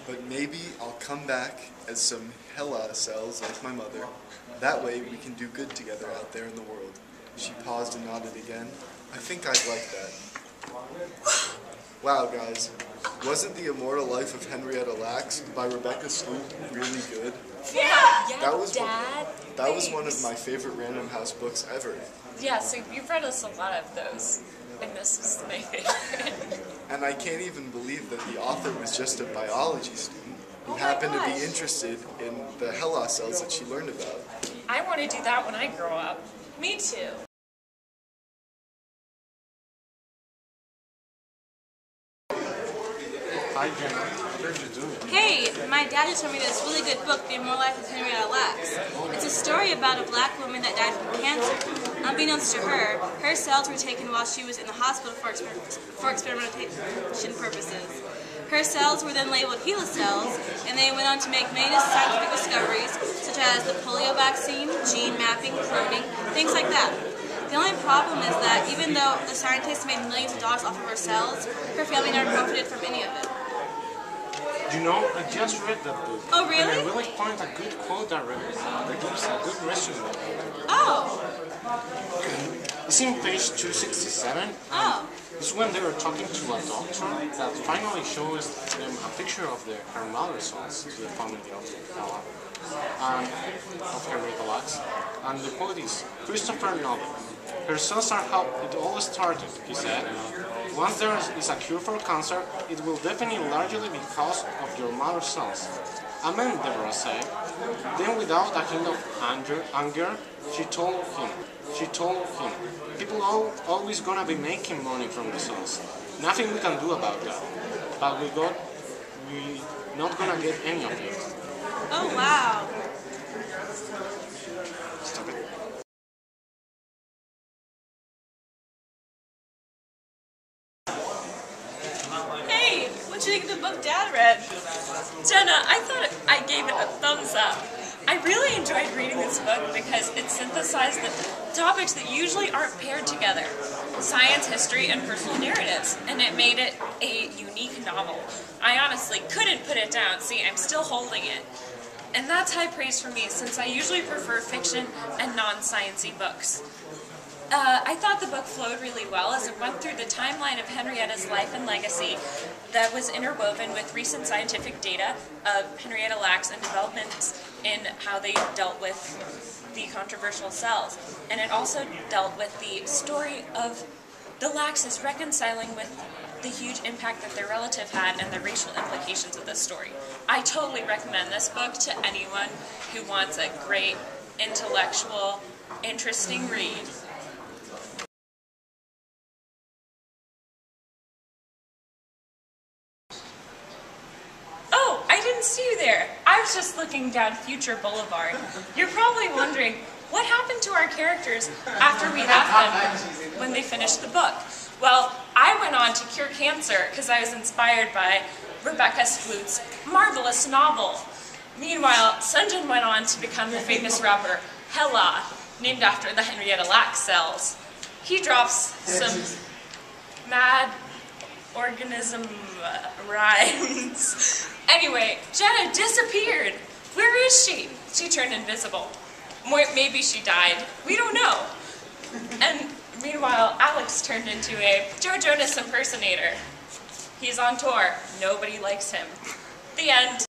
but maybe I'll come back as some Hella cells like my mother. That way we can do good together out there in the world. She paused and nodded again. I think I'd like that. Wow, guys. Wasn't The Immortal Life of Henrietta Lacks by Rebecca Sloop really good? Yeah, That was Dad. That was one of my favorite Random House books ever. Yeah, so you've read us a lot of those, and this was my favorite. And I can't even believe that the author was just a biology student who happened to be interested in the Hella cells that she learned about. I want to do that when I grow up. Me too. Hi, Jenna. What are you doing? Hey, my dad just told me this really good book, The Immortal Life of Henrietta Lacks. It's a story about a black woman that died from cancer. Unbeknownst to her, her cells were taken while she was in the hospital for experimentation purposes. Her cells were then labeled HeLa cells, and they went on to make many scientific discoveries, such as the polio vaccine, gene mapping, cloning, things like that. The only problem is that even though the scientists made millions of dollars off of her cells, her family never profited from any of it. You know, I just read that book. Oh, really? And I really find a good quote that gives a good resume. Oh! It's in page 267. Oh. It's when they were talking to a doctor that finally shows them a picture of her mother's cells to the family of Ella, of Henrietta Lacks. And the quote is, Christopher nodded. Her cells are how it all started, he said. Once there is a cure for cancer, it will definitely largely be because of your mother's cells. Amen, Deborah said. Then without a hint of anger, she told him, people always gonna be making money from the cells. Nothing we can do about that. But we not gonna get any of it. Oh, wow. Stop it. Hey, what do you think of the book Dad read? Jenna, I thought I gave it a thumbs up. I really enjoyed reading this book because it synthesized the topics that usually aren't paired together. Science, history, and personal narratives. And it made it a unique novel. I honestly couldn't put it down. See, I'm still holding it. And that's high praise for me since I usually prefer fiction and non-sciencey books. I thought the book flowed really well as it went through the timeline of Henrietta's life and legacy that was interwoven with recent scientific data of Henrietta Lacks and developments in how they dealt with the controversial cells. And it also dealt with the story of the Lackses reconciling with the huge impact that their relative had and the racial implications of this story. I totally recommend this book to anyone who wants a great, intellectual, interesting read. I didn't see you there. I was just looking down Future Boulevard. You're probably wondering, what happened to our characters after we left them when they finished the book? Well, I went on to cure cancer because I was inspired by Rebecca Sloop's marvelous novel. Meanwhile, Sunjin went on to become the famous rapper Hella, named after the Henrietta Lacks cells. He drops some mad organism rhymes. Anyway, Jenna disappeared. Where is she? She turned invisible. Maybe she died. We don't know. And meanwhile, Alex turned into a Joe Jonas impersonator. He's on tour. Nobody likes him. The end.